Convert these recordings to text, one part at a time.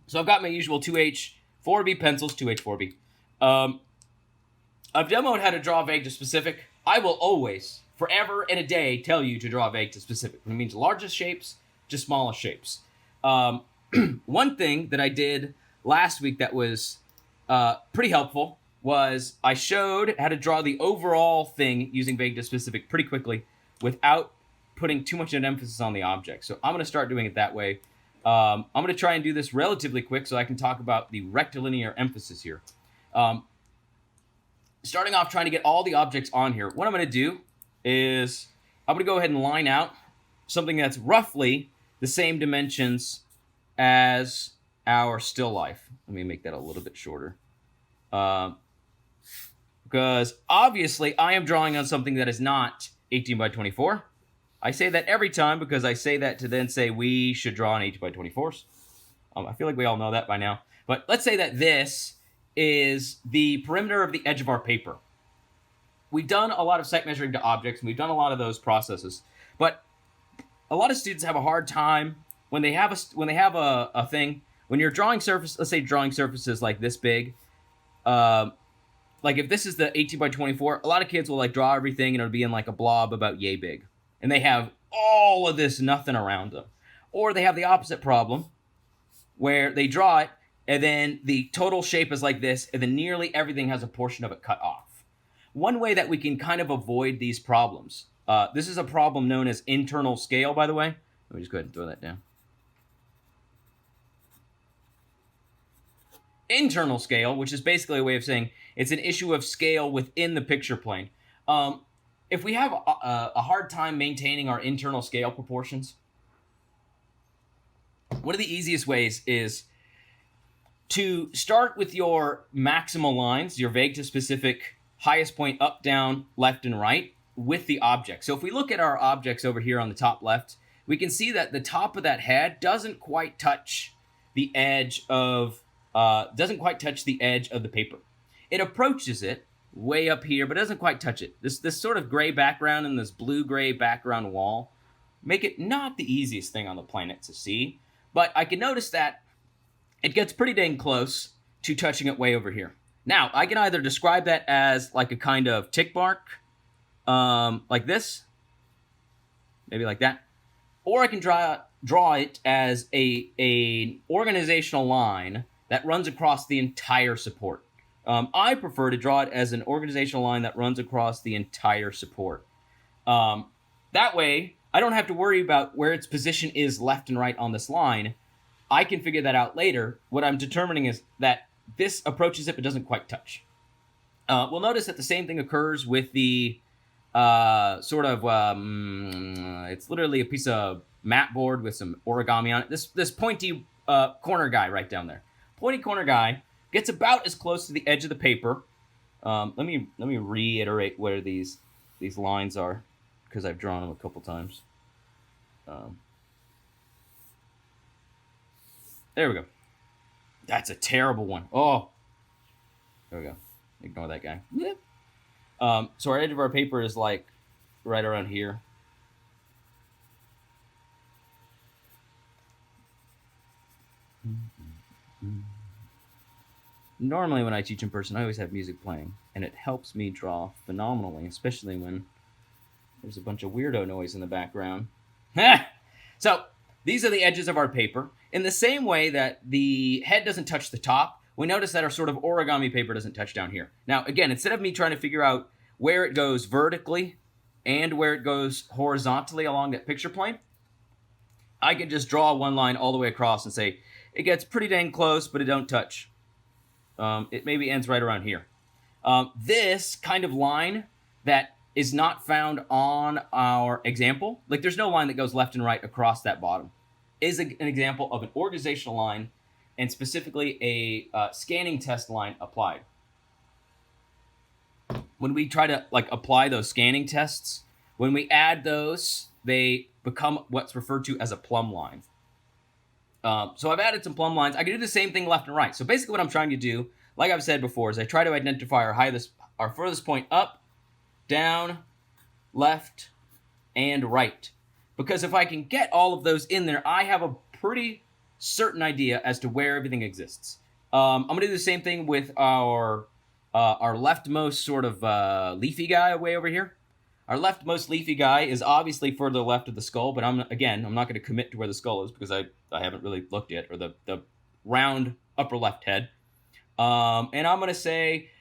So I've got my usual 2H4B pencils, 2H4B. I've demoed how to draw vague to specific. I will always, forever and a day, tell you to draw vague to specific. It means largest shapes to smallest shapes. One thing that I did last week that was pretty helpful was I showed how to draw the overall thing using vague to specific pretty quickly without putting too much of an emphasis on the object. So I'm going to start doing it that way. I'm going to try and do this relatively quick so I can talk about the rectilinear emphasis here. Starting off trying to get all the objects on here, what I'm going to do is I'm going to go ahead and line out something that's roughly the same dimensions as our still life. Let me make that a little bit shorter. Because obviously I am drawing on something that is not 18 by 24. I say that every time because I say that to then say we should draw on 18 by 24s. I feel like we all know that by now. But let's say that this is the perimeter of the edge of our paper. We've done a lot of site measuring to objects, and we've done a lot of those processes. But a lot of students have a hard time when they have a thing. When you're drawing surface, let's say drawing surfaces like this big, like if this is the 18 by 24, a lot of kids will like draw everything and it'll be in like a blob about yay big. And they have all of this nothing around them. Or they have the opposite problem where they draw it and then the total shape is like this and then nearly everything has a portion of it cut off. One way that we can kind of avoid these problems, this is a problem known as internal scale, by the way. Let me just go ahead and throw that down. Internal scale, which is basically a way of saying it's an issue of scale within the picture plane. If we have a hard time maintaining our internal scale proportions, one of the easiest ways is to start with your maximal lines, your vague to specific, highest point up, down, left, and right with the object. So if we look at our objects over here on the top left, we can see that the top of that head doesn't quite touch the edge of the paper. It approaches it way up here, but doesn't quite touch it. This sort of gray background and this blue-gray background wall make it not the easiest thing on the planet to see, but I can notice that it gets pretty dang close to touching it way over here. Now, I can either describe that as like a kind of tick mark, like this, maybe like that, or I can draw it as an organizational line that runs across the entire support. I prefer to draw it as an organizational line that runs across the entire support. That way, I don't have to worry about where its position is left and right on this line. I can figure that out later. What I'm determining is that this approaches it but doesn't quite touch. We'll notice that the same thing occurs with the it's literally a piece of mat board with some origami on it. This pointy corner guy right down there. Pointy corner guy gets about as close to the edge of the paper. Let me reiterate where these lines are because I've drawn them a couple times. There we go. That's a terrible one. Oh, there we go. Ignore that guy. So our edge of our paper is like right around here. Normally when I teach in person, I always have music playing, and it helps me draw phenomenally, especially when there's a bunch of weirdo noise in the background. So these are the edges of our paper. In the same way that the head doesn't touch the top, we notice that our sort of origami paper doesn't touch down here. Now, again, instead of me trying to figure out where it goes vertically and where it goes horizontally along that picture plane, I can just draw one line all the way across and say, it gets pretty dang close, but it don't touch. It maybe ends right around here. This kind of line that is not found on our example, like there's no line that goes left and right across that bottom, is an example of an organizational line and specifically a scanning test line applied. When we try to apply those scanning tests, when we add those, they become what's referred to as a plumb line. So I've added some plumb lines. I can do the same thing left and right. So basically what I'm trying to do, like I've said before, is I try to identify our furthest point up, down, left, and right. Because if I can get all of those in there, I have a pretty certain idea as to where everything exists. I'm going to do the same thing with our leftmost sort of leafy guy way over here. Our leftmost leafy guy is obviously further left of the skull, but I'm not going to commit to where the skull is because I haven't really looked yet, or the round upper left head. And I'm going to say,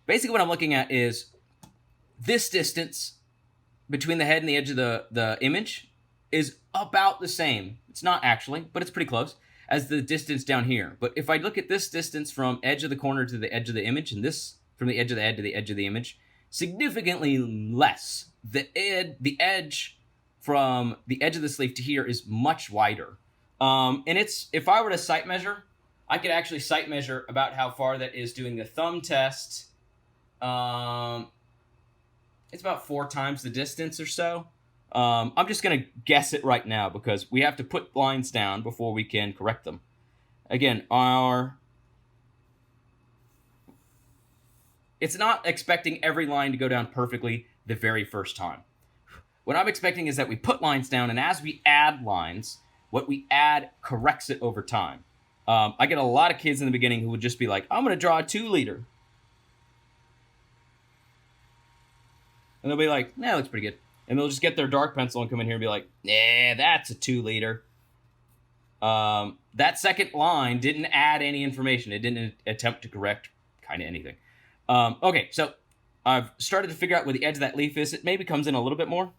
basically what I'm looking at is this distance between the head and the edge of the image is about the same. It's not actually, but it's pretty close, as the distance down here. But if I look at this distance from edge of the corner to the edge of the image, and this from the edge of the head to the edge of the image, significantly less. The edge from the edge of the sleeve to here is much wider. And it's, if I were to sight measure, I could actually sight measure about how far that is doing the thumb test. It's about 4 times the distance or so. I'm just going to guess it right now because we have to put lines down before we can correct them. Again, it's not expecting every line to go down perfectly the very first time. What I'm expecting is that we put lines down, and as we add lines, what we add corrects it over time. I get a lot of kids in the beginning who would just be like, I'm going to draw a 2-liter. And they'll be like, nah, that looks pretty good. And they'll just get their dark pencil and come in here and be like, nah, that's a 2-liter. That second line didn't add any information. It didn't attempt to correct kind of anything. Okay, so I've started to figure out where the edge of that leaf is. It maybe comes in a little bit more.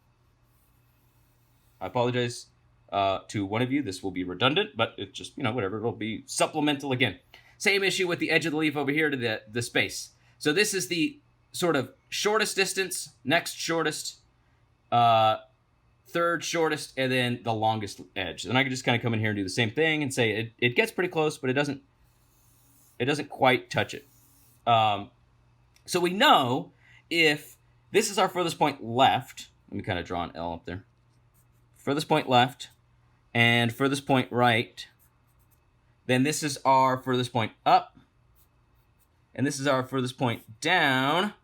I apologize to one of you. This will be redundant, but it's just, whatever. It'll be supplemental again. Same issue with the edge of the leaf over here to the space. So this is the sort of shortest distance, next shortest, third shortest, and then the longest edge. Then I can just kind of come in here and do the same thing and say it gets pretty close, but it doesn't quite touch it. So we know if this is our furthest point left, let me kind of draw an L up there. Furthest point left and furthest point right, then this is our furthest point up, and this is our furthest point down.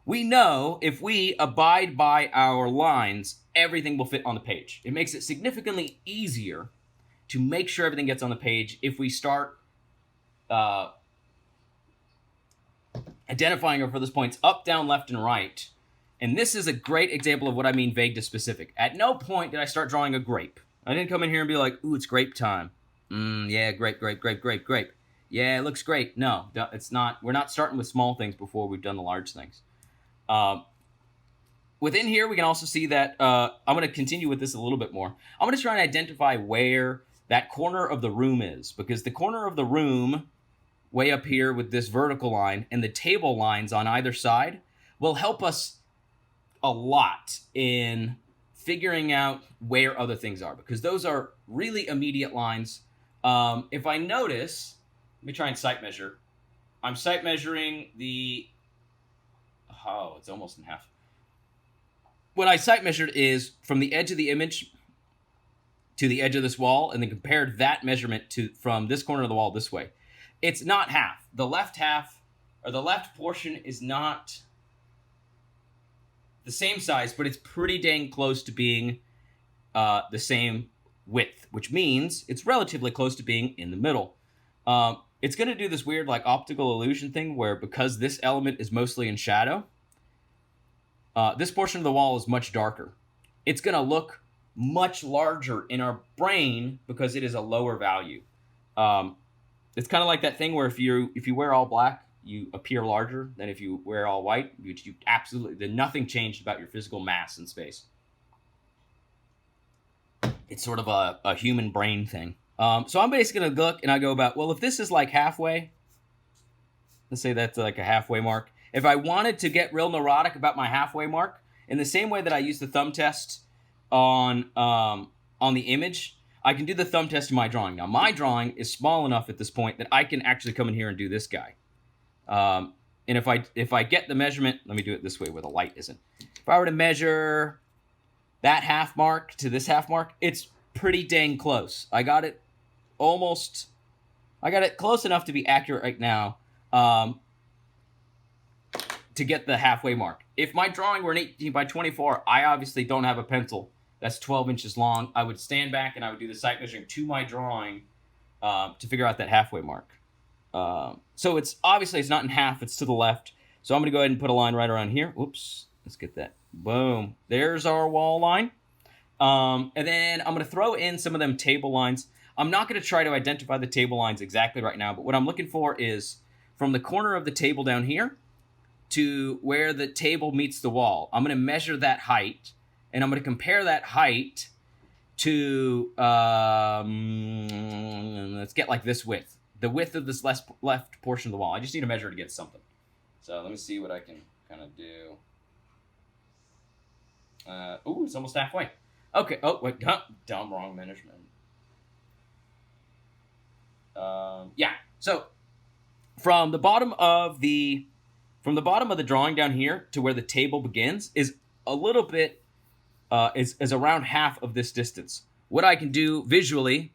We know if we abide by our lines, everything will fit on the page. It makes it significantly easier to make sure everything gets on the page if we start identifying our furthest points up, down, left, and right. And this is a great example of what I mean vague to specific. At no point did I start drawing a grape. I didn't come in here and be like, ooh, it's grape time. Yeah, grape. Yeah, it looks great. No, it's not. We're not starting with small things before we've done the large things. Within here, we can also see that I'm going to continue with this a little bit more. I'm going to try and identify where that corner of the room is, because the corner of the room way up here with this vertical line and the table lines on either side will help us a lot in figuring out where other things are, because those are really immediate lines. If I notice, let me try and sight measure. I'm sight measuring the, it's almost in half. What I sight measured is from the edge of the image to the edge of this wall, and then compared that measurement from this corner of the wall this way. It's not half. The left half, or the left portion, is not the same size, but it's pretty dang close to being the same width, which means it's relatively close to being in the middle. It's going to do this weird optical illusion thing where, because this element is mostly in shadow, this portion of the wall is much darker. It's going to look much larger in our brain because it is a lower value. It's kind of like that thing where if you wear all black, you appear larger than if you wear all white. You absolutely, nothing changed about your physical mass in space. It's sort of a human brain thing. So I'm basically going to look and I go about, well, if this is like halfway, let's say that's like a halfway mark. If I wanted to get real neurotic about my halfway mark, in the same way that I use the thumb test on the image, I can do the thumb test in my drawing. Now, my drawing is small enough at this point that I can actually come in here and do this guy. And if I get the measurement, let me do it this way where the light isn't. If I were to measure that half mark to this half mark, it's pretty dang close. I got it close enough to be accurate right now to get the halfway mark. If my drawing were an 18 by 24, I obviously don't have a pencil That's 12 inches long. I would stand back and I would do the sight measuring to my drawing to figure out that halfway mark. So it's obviously it's not in half, it's to the left. So I'm going to go ahead and put a line right around here. Whoops, let's get that. Boom. There's our wall line. And then I'm going to throw in some of them table lines. I'm not going to try to identify the table lines exactly right now, but what I'm looking for is from the corner of the table down here to where the table meets the wall. I'm going to measure that height, and I'm going to compare that height to, let's get like this width. The width of this left portion of the wall. I just need to measure it against something. So let me see what I can kind of do. Ooh, it's almost halfway. Okay. Oh, wait. Dumb, wrong measurement. Yeah. So from the bottom of the drawing down here to where the table begins is a little bit is around half of this distance. What I can do visually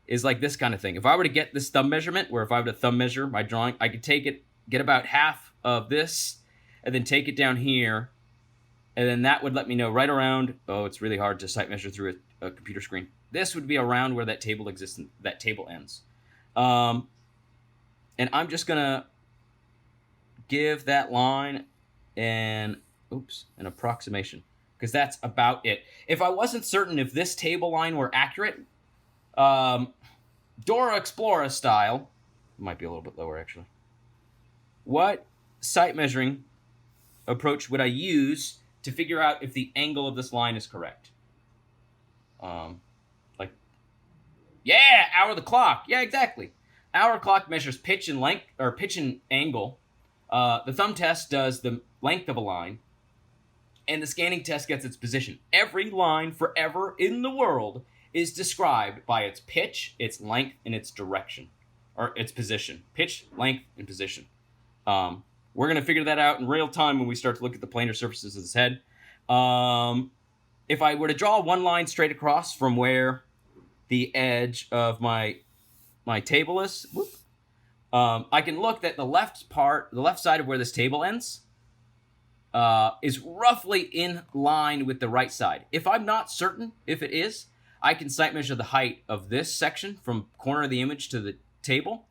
is like this kind of thing. If I were to get this thumb measurement, where if I were to thumb measure my drawing, I could take it, get about half of this, and then take it down here, and then that would let me know right around, oh, it's really hard to sight measure through a computer screen. This would be around where that table exists, and that table ends. And I'm just gonna give that line an approximation, because that's about it. If I wasn't certain if this table line were accurate, Dora Explorer style, it might be a little bit lower actually. What sight measuring approach would I use to figure out if the angle of this line is correct? Hour of the clock. Yeah, exactly. Hour clock measures pitch and length, or pitch and angle. The thumb test does the length of a line, and the scanning test gets its position. Every line forever in the world is described by its pitch, its length, and its direction, or its position. Pitch, length, and position. We're going to figure that out in real time when we start to look at the planar surfaces of this head. If I were to draw one line straight across from where the edge of my table is, I can look that the left side of where this table ends, is roughly in line with the right side. If I'm not certain if it is, I can sight measure the height of this section from corner of the image to the table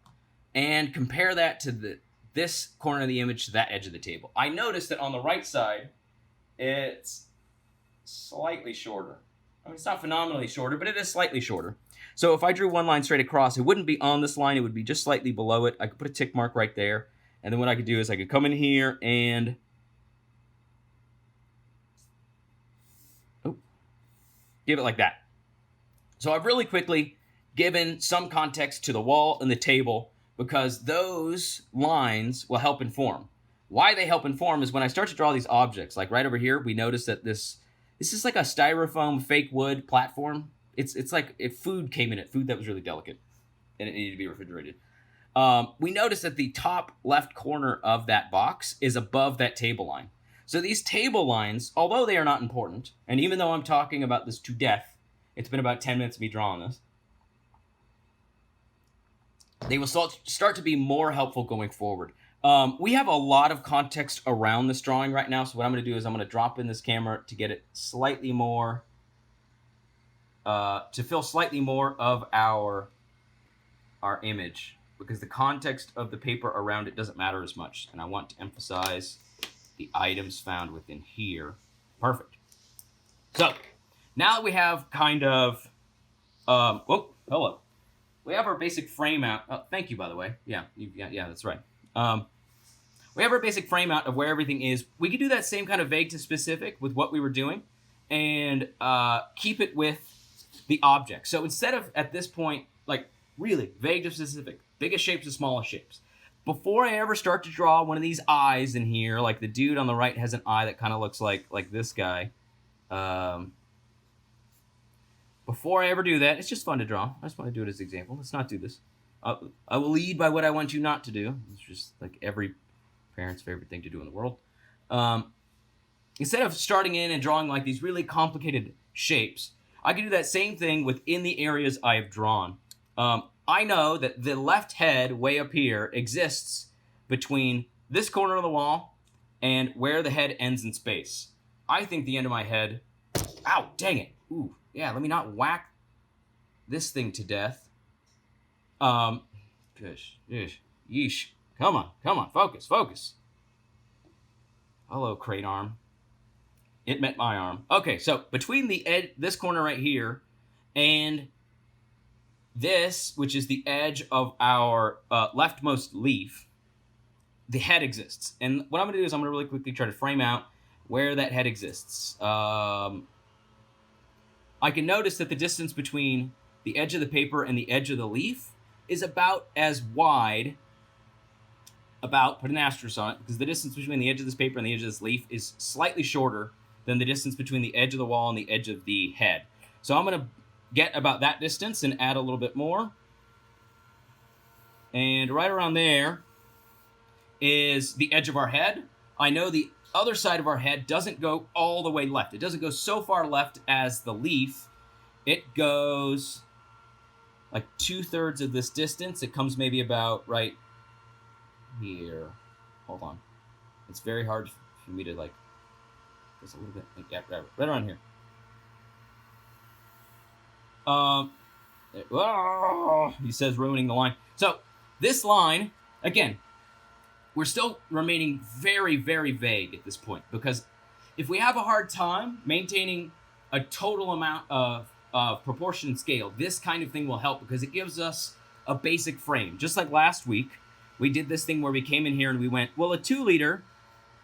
and compare that to this corner of the image to that edge of the table. I notice that on the right side, it's slightly shorter. I mean, it's not phenomenally shorter, but it is slightly shorter. So if I drew one line straight across, it wouldn't be on this line. It would be just slightly below it. I could put a tick mark right there. And then what I could do is I could come in here and give it like that. So I've really quickly given some context to the wall and the table because those lines will help inform. Why they help inform is when I start to draw these objects, like right over here, we notice that this is like a styrofoam fake wood platform. It's like if food came in it, food that was really delicate, and it needed to be refrigerated. We notice that the top left corner of that box is above that table line. So these table lines, although they are not important, and even though I'm talking about this to death, it's been about 10 minutes of me drawing this, they will start to be more helpful going forward. We have a lot of context around this drawing right now, so what I'm going to do is I'm going to drop in this camera to get it slightly more, to fill slightly more of our image, because the context of the paper around it doesn't matter as much, and I want to emphasize the items found within here. Perfect. So, now that we have kind of, hello. We have our basic frame out. Oh, thank you, by the way. Yeah, that's right. We have our basic frame out of where everything is. We could do that same kind of vague to specific with what we were doing and keep it with the object. So instead of, at this point, like really vague to specific, biggest shapes to smallest shapes. Before I ever start to draw one of these eyes in here, like the dude on the right has an eye that kind of looks like this guy. Before I ever do that, it's just fun to draw. I just want to do it as an example. Let's not do this. I will lead by what I want you not to do. It's just like every parent's favorite thing to do in the world. Instead of starting in and drawing like these really complicated shapes, I can do that same thing within the areas I have drawn. I know that the left head way up here exists between this corner of the wall and where the head ends in space. I think the end of my head... Ow, dang it. Ooh, yeah, let me not whack this thing to death. Gosh, yeesh. Come on, focus. Hello, crane arm. It met my arm. Okay, so between the edge, this corner right here, and this, which is the edge of our leftmost leaf, the head exists. And what I'm going to do is I'm going to really quickly try to frame out where that head exists. I can notice that the distance between the edge of the paper and the edge of the leaf is about as wide, put an asterisk on it, because the distance between the edge of this paper and the edge of this leaf is slightly shorter than the distance between the edge of the wall and the edge of the head. So I'm going to get about that distance and add a little bit more. And right around there is the edge of our head. I know the other side of our head doesn't go all the way left. It doesn't go so far left as the leaf. It goes like 2/3 of this distance. It comes maybe about right here. Hold on. It's very hard for me to like just a little bit. Yeah, right around here. He says ruining the line. So this line, again, we're still remaining very, very vague at this point, because if we have a hard time maintaining a total amount of proportion and scale, this kind of thing will help, because it gives us a basic frame. Just like last week, we did this thing where we came in here and we went, well, a 2-liter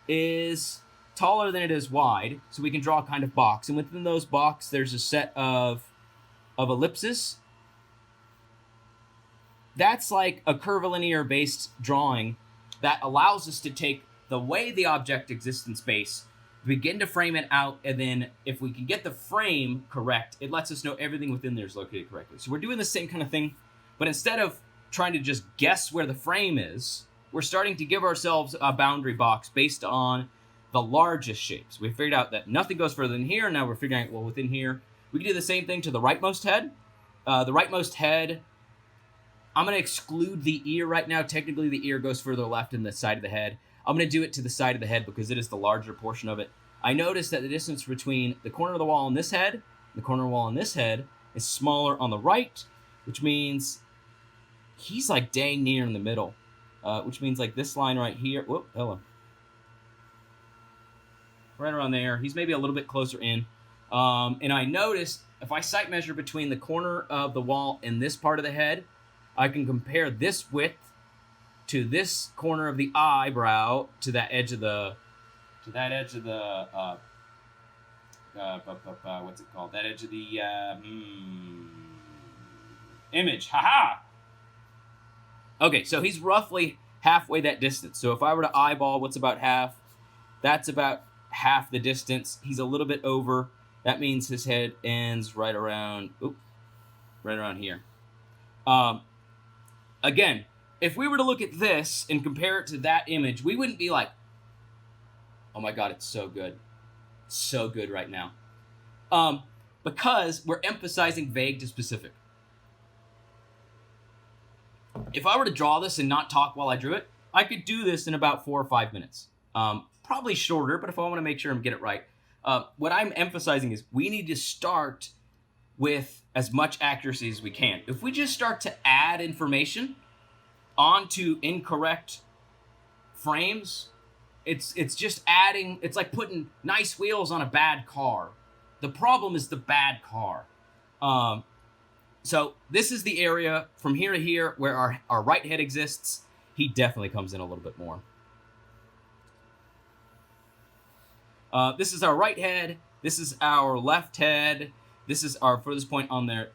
is taller than it is wide, so we can draw a kind of box. And within those boxes, there's a set of ellipses. That's like a curvilinear-based drawing that allows us to take the way the object exists in space, begin to frame it out, and then if we can get the frame correct, it lets us know everything within there is located correctly. So we're doing the same kind of thing, but instead of trying to just guess where the frame is, we're starting to give ourselves a boundary box based on the largest shapes. We figured out that nothing goes further than here. Now we're figuring out, well, within here, we can do the same thing to the rightmost head. The rightmost head, I'm going to exclude the ear right now. Technically, the ear goes further left than the side of the head. I'm going to do it to the side of the head because it is the larger portion of it. I noticed that the distance between the corner of the wall and this head, and the corner of the wall and this head, is smaller on the right, which means he's like dang near in the middle, which means like this line right here. Whoop, hello. Right around there. He's maybe a little bit closer in. And I noticed if I sight measure between the corner of the wall and this part of the head, I can compare this width to this corner of the eyebrow to that edge of the, what's it called? That edge of the image. Haha. Okay, so he's roughly halfway that distance. So if I were to eyeball what's about half, that's about half the distance. He's a little bit over. That means his head ends right around here. Again, if we were to look at this and compare it to that image, we wouldn't be like, oh my God, it's so good. It's so good right now. Because we're emphasizing vague to specific. If I were to draw this and not talk while I drew it, I could do this in about 4 or 5 minutes. Probably shorter, but if I want to make sure and get it right. What I'm emphasizing is we need to start with as much accuracy as we can. If we just start to add information onto incorrect frames, it's just adding, it's like putting nice wheels on a bad car. The problem is the bad car. So this is the area from here to here where our right head exists. He definitely comes in a little bit more. This is our right head. This is our left head. This is our furthest point on the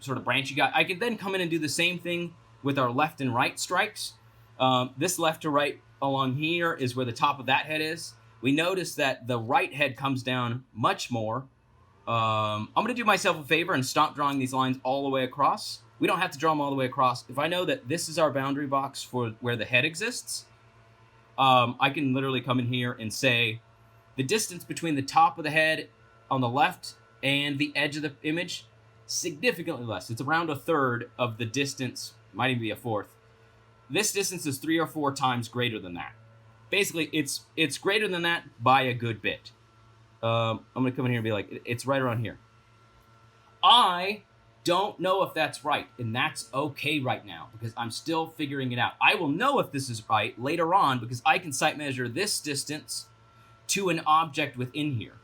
sort of branch you got. I can then come in and do the same thing with our left and right strikes. This left to right along here is where the top of that head is. We notice that the right head comes down much more. I'm going to do myself a favor and stop drawing these lines all the way across. We don't have to draw them all the way across. If I know that this is our boundary box for where the head exists, I can literally come in here and say the distance between the top of the head on the left and the edge of the image, significantly less. It's around 1/3 of the distance, might even be 1/4. This distance is 3 or 4 times greater than that. Basically, it's greater than that by a good bit. I'm going to come in here and be like, it's right around here. I don't know if that's right, and that's okay right now because I'm still figuring it out. I will know if this is right later on because I can sight measure this distance to an object within here.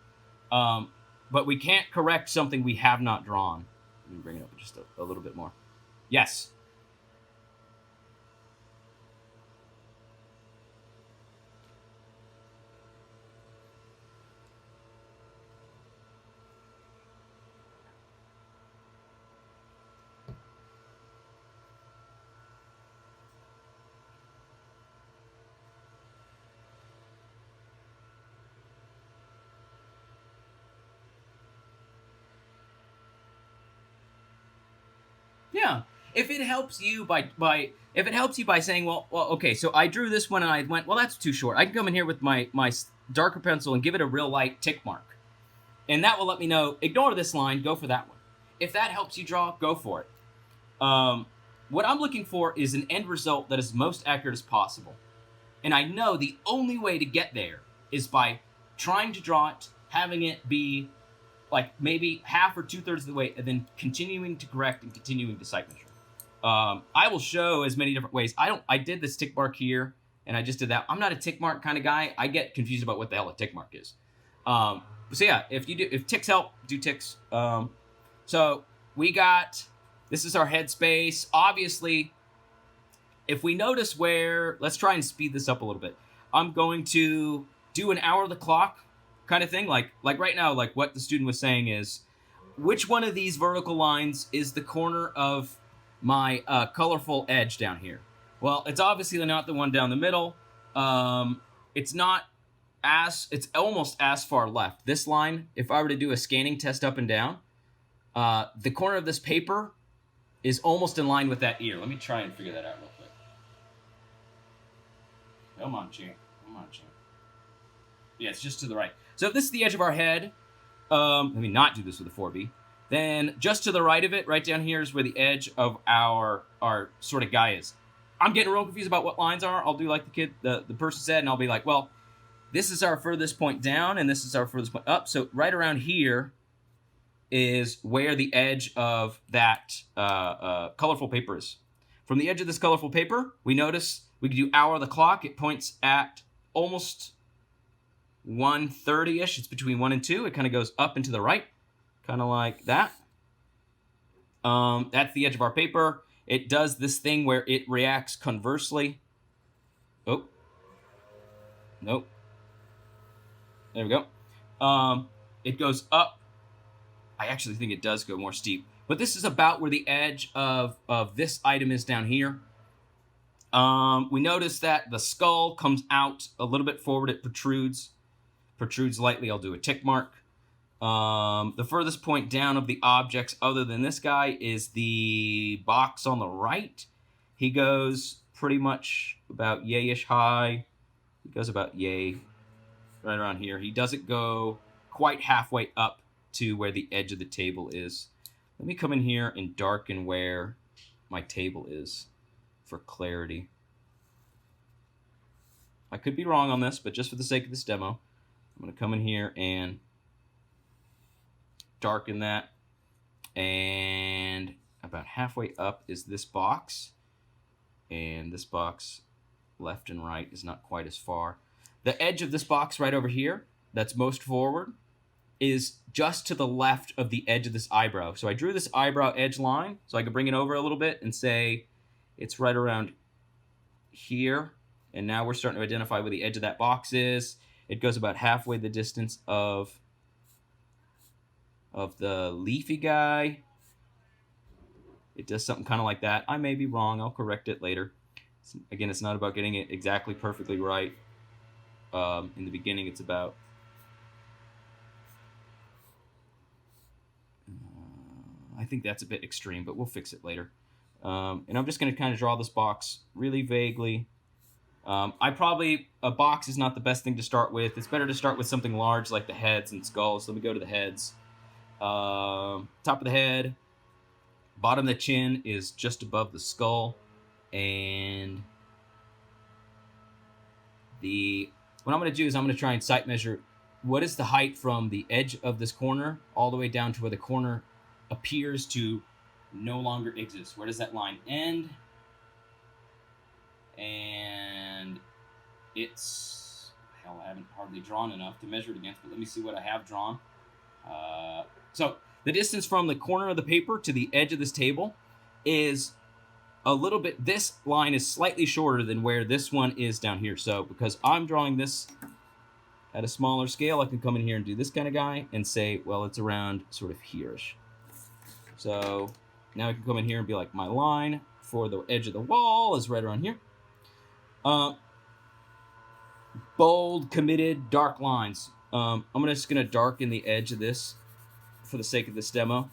But we can't correct something we have not drawn. Let me bring it up just a little bit more. Yes. Yeah. If it helps you by saying, well, okay, so I drew this one and I went, well, that's too short. I can come in here with my darker pencil and give it a real light tick mark. And that will let me know, ignore this line, go for that one. If that helps you draw, go for it. What I'm looking for is an end result that is most accurate as possible. And I know the only way to get there is by trying to draw it, having it be like maybe half or 2/3 of the way, and then continuing to correct and continuing to sight measure. I will show as many different ways. I did this tick mark here, and I just did that. I'm not a tick mark kind of guy. I get confused about what the hell a tick mark is. So yeah, if ticks help, do ticks. So we got, this is our head space. Obviously, if we notice where, let's try and speed this up a little bit. I'm going to do an hour of the clock kind of thing. Like right now, like what the student was saying is, which one of these vertical lines is the corner of my colorful edge down here? Well, it's obviously not the one down the middle. It's almost as far left. This line, if I were to do a scanning test up and down, the corner of this paper is almost in line with that ear. Let me try and figure that out real quick. Come on, champ. Yeah, it's just to the right. So if this is the edge of our head, let me not do this with a 4B. Then just to the right of it, right down here is where the edge of our sort of guy is. I'm getting real confused about what lines are. I'll do like the person said, and I'll be like, well, this is our furthest point down, and this is our furthest point up. So right around here is where the edge of that colorful paper is. From the edge of this colorful paper, we notice we can do hour of the clock. It points at almost 1:30-ish. It's between 1 and 2. It kind of goes up and to the right, kind of like that. That's the edge of our paper. It does this thing where it reacts conversely. Oh. Nope. There we go. It goes up. I actually think it does go more steep. But this is about where the edge of this item is down here. We notice that the skull comes out a little bit forward. It protrudes lightly. I'll do a tick mark. The furthest point down of the objects other than this guy is the box on the right. He goes pretty much about yay-ish high. He goes about yay, right around here. He doesn't go quite halfway up to where the edge of the table is. Let me come in here and darken where my table is for clarity. I could be wrong on this, but just for the sake of this demo, I'm going to come in here and darken that. And about halfway up is this box. And this box, left and right, is not quite as far. The edge of this box right over here, that's most forward, is just to the left of the edge of this eyebrow. So I drew this eyebrow edge line, so I could bring it over a little bit and say it's right around here. And now we're starting to identify where the edge of that box is. It goes about halfway the distance of the leafy guy. It does something kind of like that. I may be wrong. I'll correct it later. Again, it's not about getting it exactly perfectly right. In the beginning, it's about I think that's a bit extreme, but we'll fix it later. And I'm just going to kind of draw this box really vaguely. A box is not the best thing to start with. It's better to start with something large like the heads and skulls. Let me go to the heads. Top of the head, bottom of the chin is just above the skull. And what I'm going to do is I'm going to try and sight measure what is the height from the edge of this corner all the way down to where the corner appears to no longer exist? Where does that line end? And it's, hell, I haven't hardly drawn enough to measure it against, but let me see what I have drawn. So the distance from the corner of the paper to the edge of this table is a little bit, this line is slightly shorter than where this one is down here. So because I'm drawing this at a smaller scale, I can come in here and do this kind of guy and say, well, it's around sort of here-ish. So now I can come in here and be like, my line for the edge of the wall is right around here. Bold, committed, dark lines. I'm just going to darken the edge of this for the sake of this demo.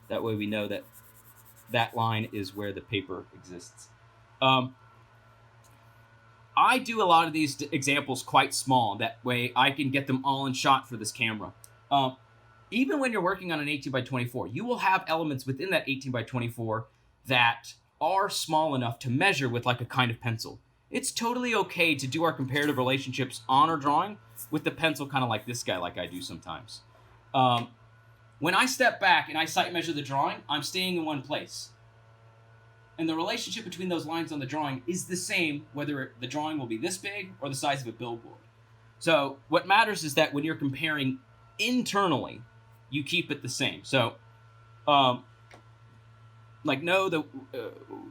That way we know that that line is where the paper exists. I do a lot of these examples quite small. That way I can get them all in shot for this camera. Even when you're working on an 18 by 24, you will have elements within that 18 by 24 that are small enough to measure with like a kind of pencil. It's totally okay to do our comparative relationships on our drawing with the pencil, kind of like this guy, like I do sometimes. When I step back and I sight measure the drawing, I'm staying in one place. And the relationship between those lines on the drawing is the same whether the drawing will be this big or the size of a billboard. So what matters is that when you're comparing internally, you keep it the same. So, like, no,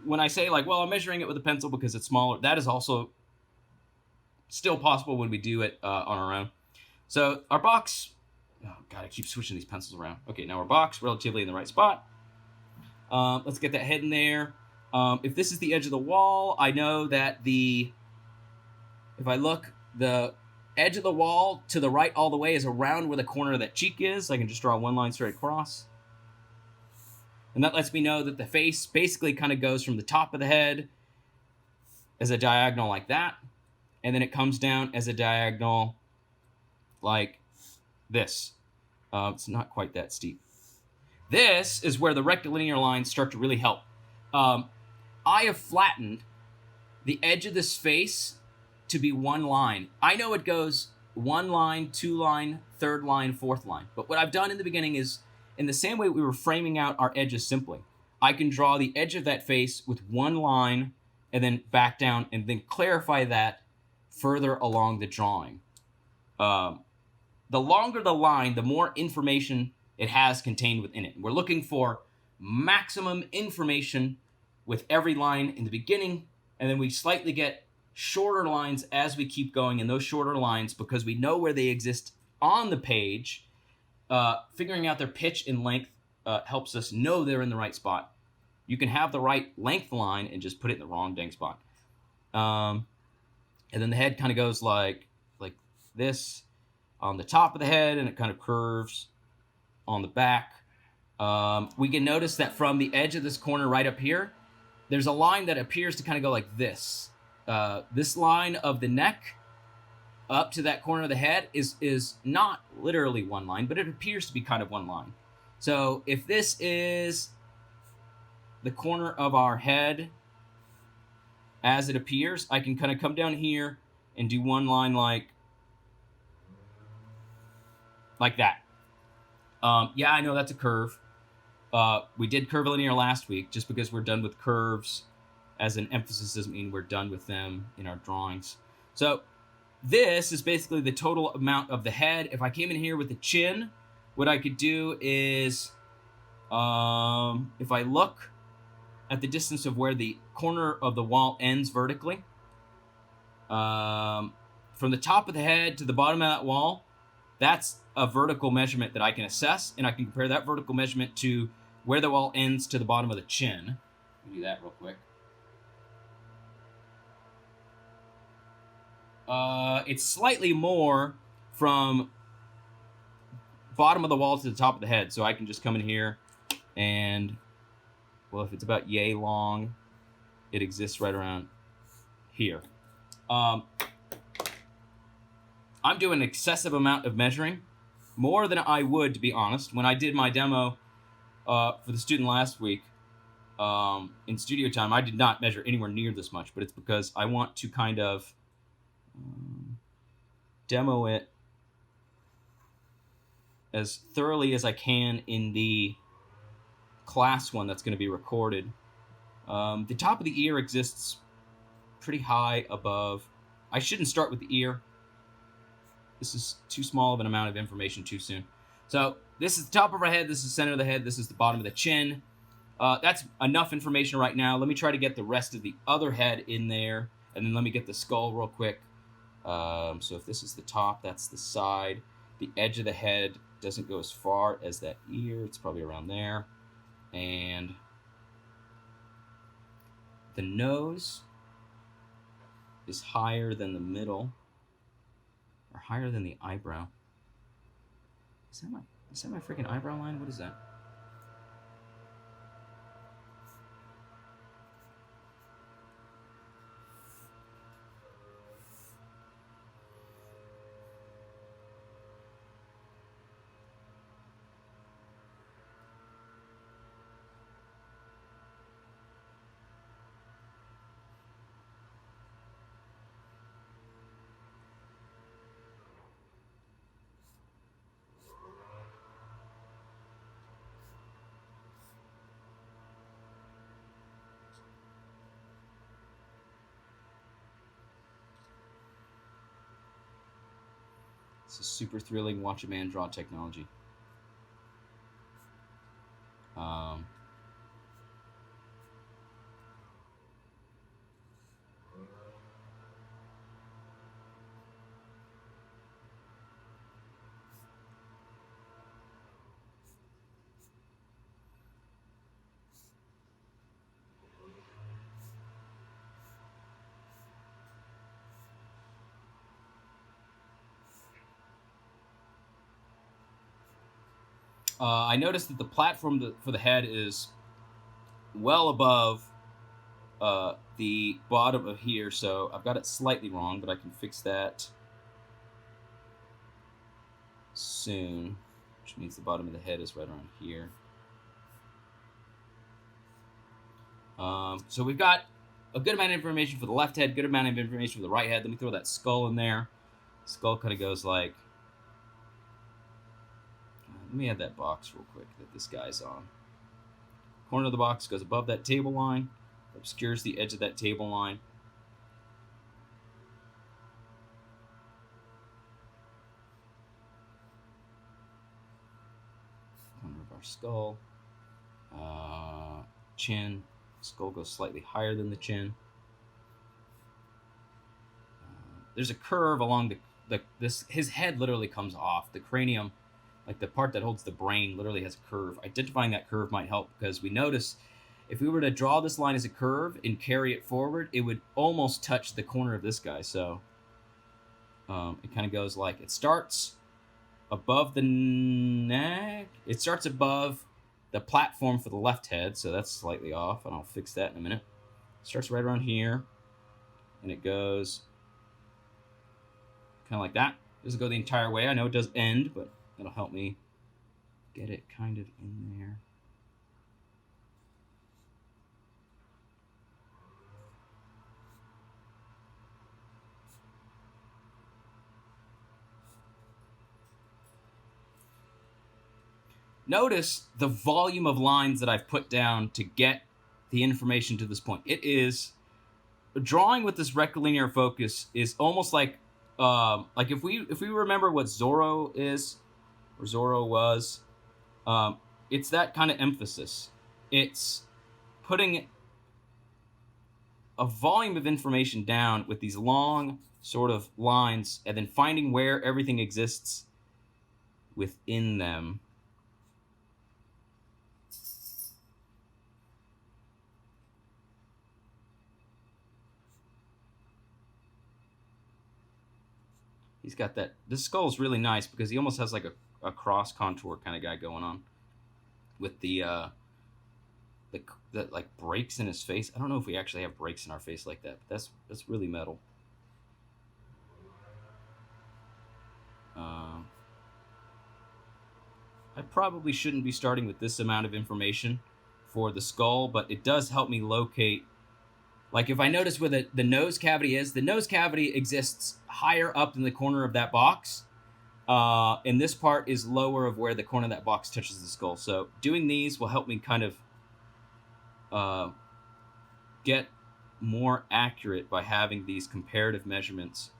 when I say, like, well, I'm measuring it with a pencil because it's smaller, that is also still possible when we do it on our own. So our box, oh God, I keep switching these pencils around. Okay, now our box, relatively in the right spot. Let's get that head in there. If this is the edge of the wall, I know that if I look, the edge of the wall to the right all the way is around where the corner of that cheek is. I can just draw one line straight across. And that lets me know that the face basically kind of goes from the top of the head as a diagonal like that. And then it comes down as a diagonal like this. It's not quite that steep. This is where the rectilinear lines start to really help. I have flattened the edge of this face to be one line. I know it goes one line, two line, third line, fourth line. But what I've done in the beginning is, in the same way we were framing out our edges simply, I can draw the edge of that face with one line and then back down and then clarify that further along the drawing. The longer the line, the more information it has contained within it. We're looking for maximum information with every line in the beginning, and then we slightly get shorter lines as we keep going, and those shorter lines, because we know where they exist on the page, figuring out their pitch and length helps us know they're in the right spot. You can have the right length line and just put it in the wrong dang spot. And then the head kind of goes like this on the top of the head, and it kind of curves on the back. We can notice that from the edge of this corner right up here, there's a line that appears to kind of go like this. This line of the neck up to that corner of the head is not literally one line, but it appears to be kind of one line. So if this is the corner of our head as it appears, I can kind of come down here and do one line like that. Yeah, I know that's a curve. We did curvilinear last week. Just because we're done with curves as an emphasis doesn't mean we're done with them in our drawings. So this is basically the total amount of the head. If I came in here with the chin, what I could do is, if I look at the distance of where the corner of the wall ends vertically, from the top of the head to the bottom of that wall, that's a vertical measurement that I can assess, and I can compare that vertical measurement to where the wall ends to the bottom of the chin. Let me do that real quick. It's slightly more from bottom of the wall to the top of the head, so I can just come in here and, well, if it's about yay long, it exists right around here. I'm doing an excessive amount of measuring, more than I would, to be honest. When I did my demo for the student last week in studio time, I did not measure anywhere near this much, but it's because I want to kind of demo it as thoroughly as I can in the class one that's going to be recorded. The top of the ear exists pretty high above. I shouldn't start with the ear. This is too small of an amount of information too soon. So this is the top of our head. This is the center of the head. This is the bottom of the chin. That's enough information right now. Let me try to get the rest of the other head in there, and then let me get the skull real quick. So if this is the top, that's the side. The edge of the head doesn't go as far as that ear. It's probably around there. And the nose is higher than the middle, or higher than the eyebrow. Is that my freaking eyebrow line? What is that? This is super thrilling. Watch a man draw technology. I noticed that the platform for the head is well above the bottom of here, so I've got it slightly wrong, but I can fix that soon, which means the bottom of the head is right around here. So we've got a good amount of information for the left head, good amount of information for the right head. Let me throw that skull in there. Skull kind of goes like... Let me add that box real quick that this guy's on. Corner of the box goes above that table line, obscures the edge of that table line. Corner of our skull. Chin. Skull goes slightly higher than the chin. There's a curve along his head literally comes off. The cranium, like the part that holds the brain, literally has a curve. Identifying that curve might help, because we notice if we were to draw this line as a curve and carry it forward, it would almost touch the corner of this guy. So it kind of goes like, it starts above the neck. It starts above the platform for the left head, so that's slightly off, and I'll fix that in a minute. It starts right around here, and it goes kind of like that. It doesn't go the entire way. I know it does end, but it'll help me get it kind of in there. Notice the volume of lines that I've put down to get the information to this point. It is, drawing with this rectilinear focus is almost like if we remember what Zorro is, or Zorro was, it's that kind of emphasis. It's putting a volume of information down with these long sort of lines, and then finding where everything exists within them. He's got that. This skull is really nice because he almost has like a cross contour kind of guy going on, with the like breaks in his face. I don't know if we actually have breaks in our face like that, but that's really metal. I probably shouldn't be starting with this amount of information for the skull, but it does help me locate. Like if I notice where the nose cavity is, the nose cavity exists higher up in the corner of that box. And this part is lower of where the corner of that box touches the skull. So doing these will help me kind of get more accurate by having these comparative measurements.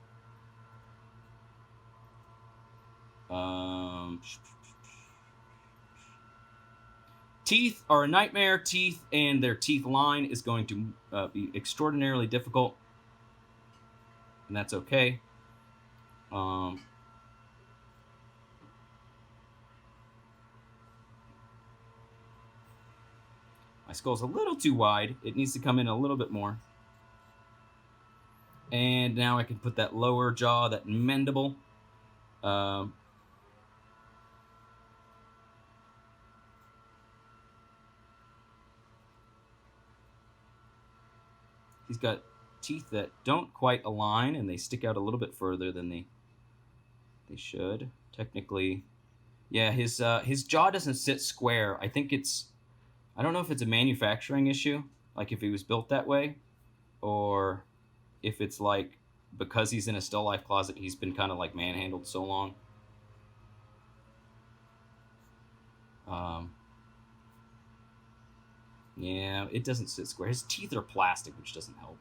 Teeth are a nightmare. Teeth and their teeth line is going to be extraordinarily difficult, and that's okay. My skull's a little too wide. It needs to come in a little bit more. And now I can put that lower jaw, that mandible. He's got teeth that don't quite align, and they stick out a little bit further than they should. Technically, yeah, his jaw doesn't sit square. I think I don't know if it's a manufacturing issue, like if he was built that way, or if it's like because he's in a still life closet, he's been kind of like manhandled so long. Yeah, it doesn't sit square. His teeth are plastic, which doesn't help.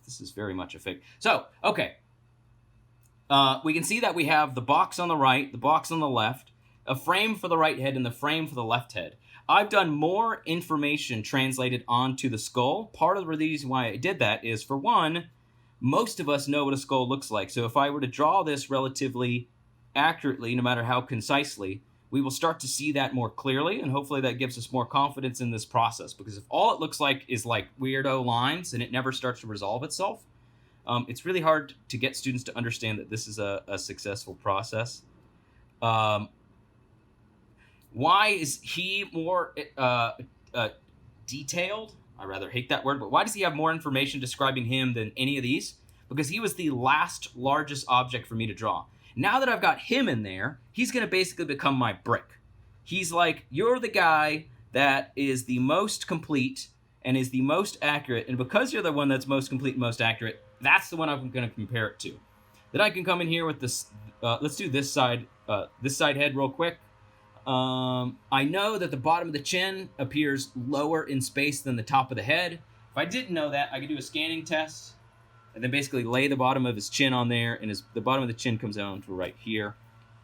This is very much a fake. So, okay. We can see that we have the box on the right, the box on the left, a frame for the right head, and the frame for the left head. I've done more information translated onto the skull. Part of the reason why I did that is, for one, most of us know what a skull looks like. So if I were to draw this relatively accurately, no matter how concisely, we will start to see that more clearly, and hopefully that gives us more confidence in this process. Because if all it looks like is like weirdo lines and it never starts to resolve itself, it's really hard to get students to understand that this is a successful process. Why is he more detailed? I rather hate that word, but why does he have more information describing him than any of these? Because he was the last largest object for me to draw. Now that I've got him in there, he's going to basically become my brick. He's like, you're the guy that is the most complete and is the most accurate, and because you're the one that's most complete and most accurate, that's the one I'm going to compare it to. Then I can come in here with this, let's do this side head real quick. I know that the bottom of the chin appears lower in space than the top of the head. If I didn't know that, I could do a scanning test and then basically lay the bottom of his chin on there, and the bottom of the chin comes down to right here.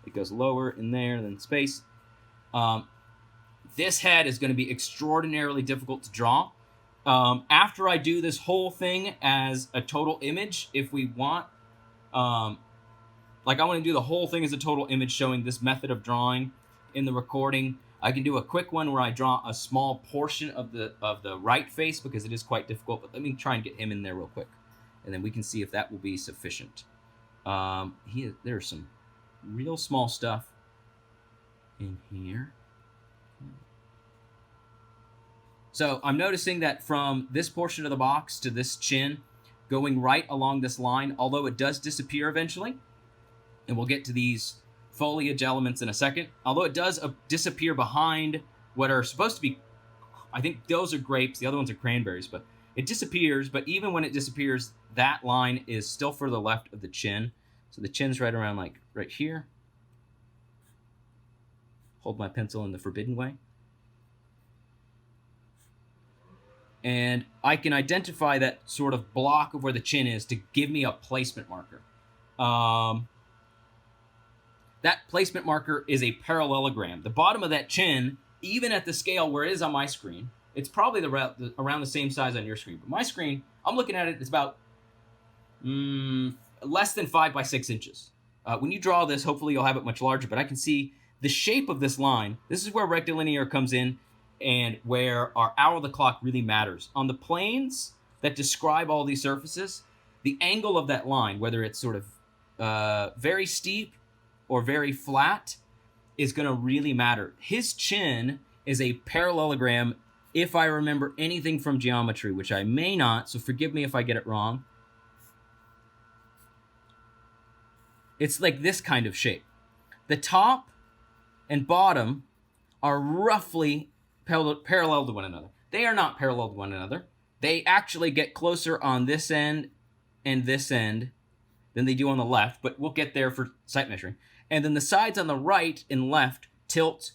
It goes lower in there than space. This head is going to be extraordinarily difficult to draw. After I do this whole thing as a total image, if we want, like I want to do the whole thing as a total image showing this method of drawing in the recording. I can do a quick one where I draw a small portion of the right face because it is quite difficult, but let me try and get him in there real quick, and then we can see if that will be sufficient. There's some real small stuff in here. So I'm noticing that from this portion of the box to this chin, going right along this line, although it does disappear eventually, and we'll get to these foliage elements in a second, although it does disappear behind what are supposed to be, I think those are grapes, the other ones are cranberries, but it disappears, but even when it disappears, that line is still further left of the chin. So the chin's right around like right here. Hold my pencil in the forbidden way. And I can identify that sort of block of where the chin is to give me a placement marker. That placement marker is a parallelogram. The bottom of that chin, even at the scale where it is on my screen, it's probably around the same size on your screen. But my screen, I'm looking at it, it's about less than 5 by 6 inches. When you draw this, hopefully you'll have it much larger, but I can see the shape of this line. This is where rectilinear comes in and where our hour of the clock really matters. On the planes that describe all these surfaces, the angle of that line, whether it's sort of very steep or very flat, is going to really matter. His chin is a parallelogram, if I remember anything from geometry, which I may not, so forgive me if I get it wrong. It's like this kind of shape. The top and bottom are roughly parallel to one another. They are not parallel to one another. They actually get closer on this end and this end than they do on the left, but we'll get there for sight measuring. And then the sides on the right and left tilt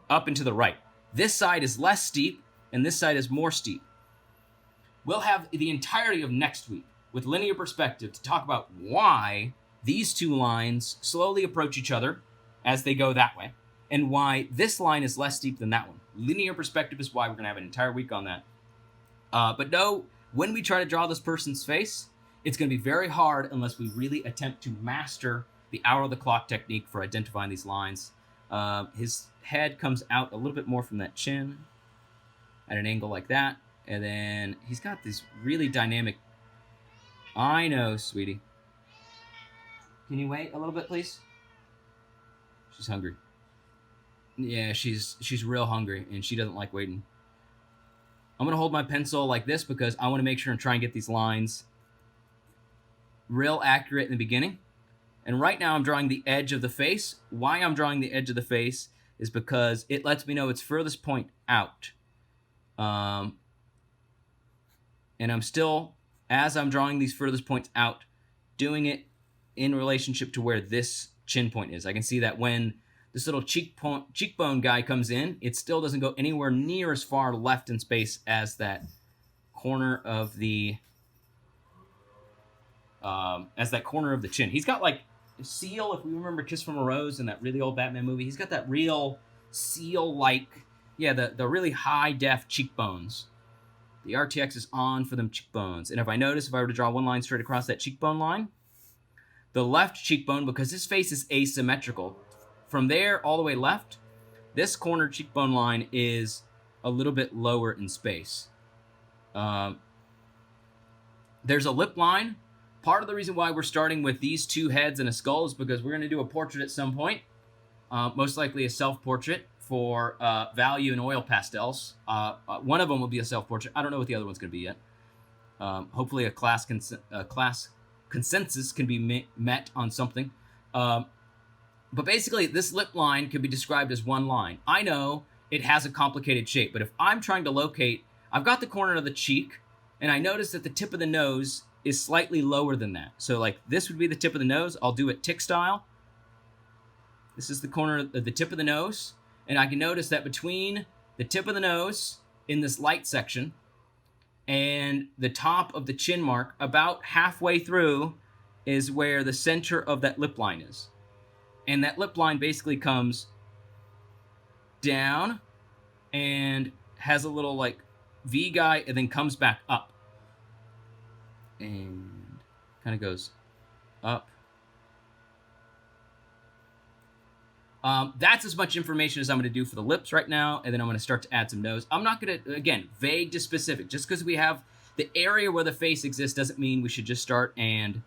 up and to the right. This side is less steep, and this side is more steep. We'll have the entirety of next week with linear perspective to talk about why these two lines slowly approach each other as they go that way, and why this line is less steep than that one. Linear perspective is why we're going to have an entire week on that. But no, when we try to draw this person's face, it's going to be very hard unless we really attempt to master the hour of the clock technique for identifying these lines. His head comes out a little bit more from that chin at an angle like that. And then he's got this really dynamic... I know, sweetie. Can you wait a little bit, please? She's hungry. Yeah, she's real hungry, and she doesn't like waiting. I'm going to hold my pencil like this because I want to make sure and try and get these lines real accurate in the beginning. And right now I'm drawing the edge of the face. Why I'm drawing the edge of the face is because it lets me know its furthest point out. And I'm still, as I'm drawing these furthest points out, doing it in relationship to where this chin point is. I can see that when this little cheekbone guy comes in, it still doesn't go anywhere near as far left in space as that corner of the chin. He's got like Seal, if we remember Kiss from a Rose in that really old Batman movie. He's got that real Seal-like, yeah, the really high-def cheekbones. The RTX is on for them cheekbones. And if I notice, if I were to draw one line straight across that cheekbone line, the left cheekbone, because his face is asymmetrical, from there all the way left, this corner cheekbone line is a little bit lower in space. There's a lip line. Part of the reason why we're starting with these two heads and a skull is because we're going to do a portrait at some point, most likely a self-portrait for value in oil pastels. One of them will be a self-portrait. I don't know what the other one's going to be yet. Hopefully a class consensus can be met on something. But basically, this lip line can be described as one line. I know it has a complicated shape, but if I'm trying to locate, I've got the corner of the cheek, and I notice that the tip of the nose is slightly lower than that. So like this would be the tip of the nose. I'll do it tick style. This is the corner of the tip of the nose. And I can notice that between the tip of the nose in this light section and the top of the chin mark, about halfway through is where the center of that lip line is. And that lip line basically comes down and has a little like V guy and then comes back up. And kind of goes up. That's as much information as I'm going to do for the lips right now, and then I'm going to start to add some nose. I'm not going to, again, vague to specific. Just because we have the area where the face exists doesn't mean we should just start and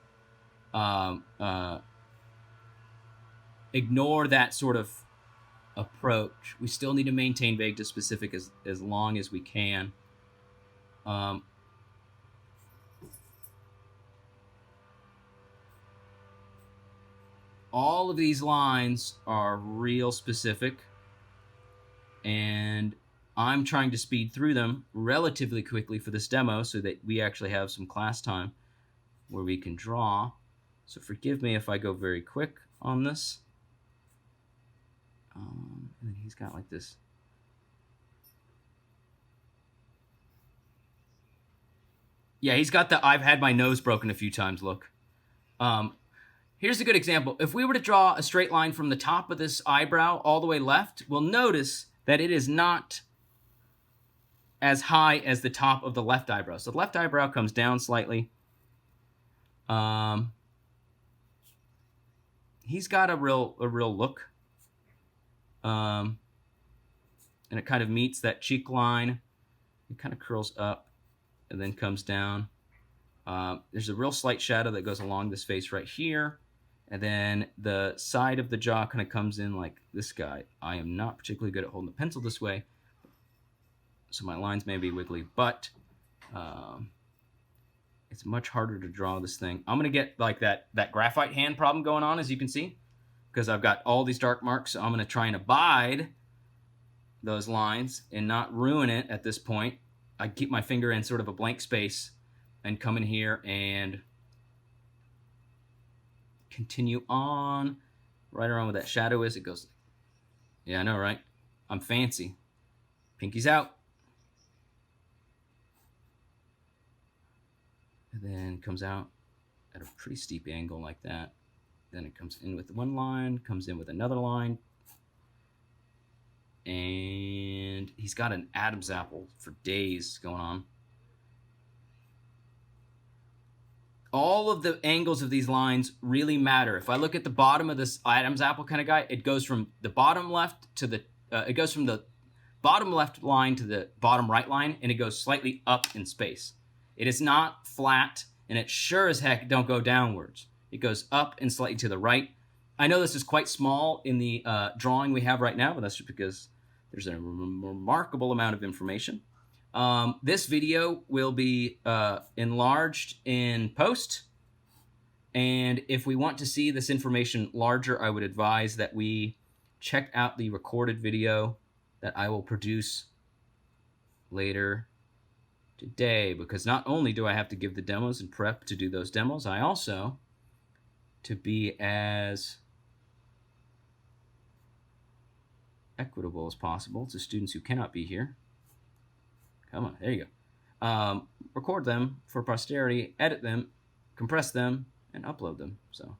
ignore that sort of approach. We still need to maintain vague to specific as long as we can. All of these lines are real specific, and I'm trying to speed through them relatively quickly for this demo so that we actually have some class time where we can draw. So forgive me if I go very quick on this. And then he's got like this. Yeah, he's got the I've had my nose broken a few times look. Here's a good example. If we were to draw a straight line from the top of this eyebrow all the way left, we'll notice that it is not as high as the top of the left eyebrow. So the left eyebrow comes down slightly. He's got a real look. And it kind of meets that cheek line. It kind of curls up and then comes down. There's a real slight shadow that goes along this face right here. And then the side of the jaw kind of comes in like this guy. I am not particularly good at holding the pencil this way, so my lines may be wiggly, but it's much harder to draw this thing. I'm going to get like that graphite hand problem going on, as you can see, because I've got all these dark marks. So I'm going to try and abide those lines and not ruin it at this point. I keep my finger in sort of a blank space and come in here and continue on right around where that shadow is. It goes, yeah, I know, right? I'm fancy. Pinky's out. And then comes out at a pretty steep angle like that. Then it comes in with one line, comes in with another line. And he's got an Adam's apple for days going on. All of the angles of these lines really matter. If I look at the bottom of this Adam's apple kind of guy, it goes from the bottom left to the it goes from the bottom left line to the bottom right line, and it goes slightly up in space. It is not flat, and it sure as heck don't go downwards. It goes up and slightly to the right. I know this is quite small in the drawing we have right now, but that's just because there's a remarkable amount of information. This video will be enlarged in post, and if we want to see this information larger, I would advise that we check out the recorded video that I will produce later today, because not only do I have to give the demos and prep to do those demos, I also, to be as equitable as possible to students who cannot be here. Come on, there you go. Record them for posterity, edit them, compress them, and upload them. So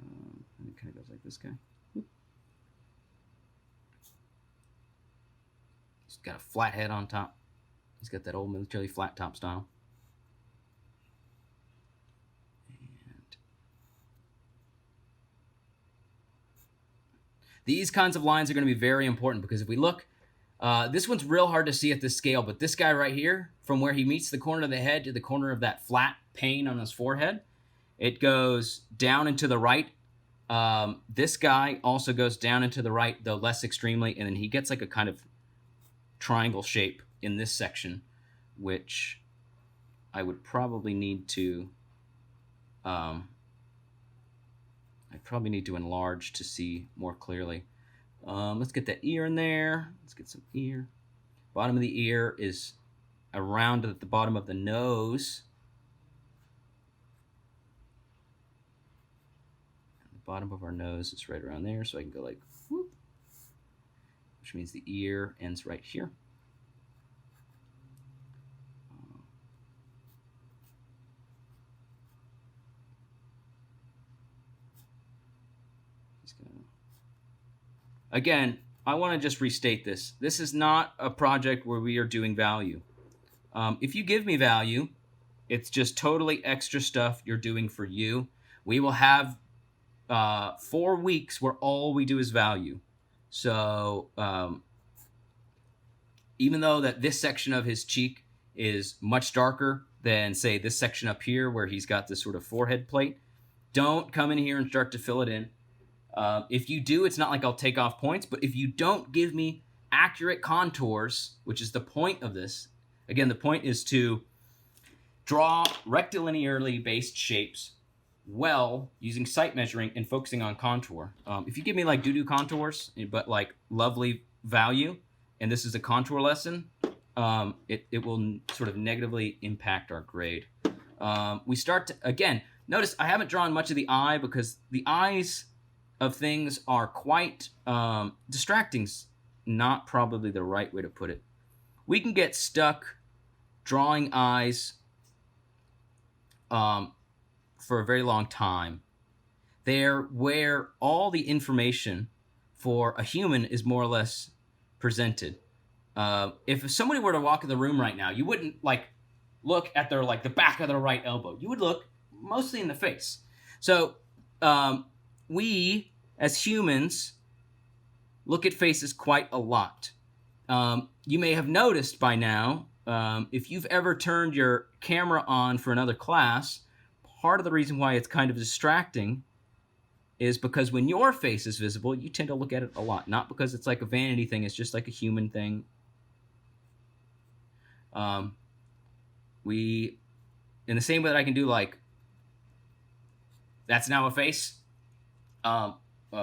it kind of goes like this guy. He's got a flat head on top. He's got that old military flat top style. And these kinds of lines are going to be very important, because if we look, this one's real hard to see at this scale, but this guy right here, from where he meets the corner of the head to the corner of that flat pane on his forehead, it goes down and to the right. This guy also goes down and to the right, though less extremely, and then he gets like a kind of triangle shape in this section, which I would probably need to enlarge to see more clearly. Let's get that ear in there. Let's get some ear. Bottom of the ear is around at the bottom of the nose. And the bottom of our nose is right around there, so I can go like whoop, which means the ear ends right here. Again, I want to just restate this. This is not a project where we are doing value. If you give me value, it's just totally extra stuff you're doing for you. We will have 4 weeks where all we do is value. So even though that this section of his cheek is much darker than, say, this section up here where he's got this sort of forehead plate, don't come in here and start to fill it in. If you do, it's not like I'll take off points, but if you don't give me accurate contours, which is the point of this, again, the point is to draw rectilinearly based shapes well using sight measuring and focusing on contour. If you give me like doo-doo contours, but like lovely value, and this is a contour lesson, it will sort of negatively impact our grade. We start to, again, notice I haven't drawn much of the eye because the eyes of things are quite distracting's not probably the right way to put it. We can get stuck drawing eyes for a very long time. They're where all the information for a human is more or less presented. If somebody were to walk in the room right now, you wouldn't like look at their like the back of their right elbow. You would look mostly in the face. So we, as humans, look at faces quite a lot. You may have noticed by now, if you've ever turned your camera on for another class, part of the reason why it's kind of distracting is because when your face is visible, you tend to look at it a lot. Not because it's like a vanity thing, it's just like a human thing. We, in the same way that I can do like, that's now a face,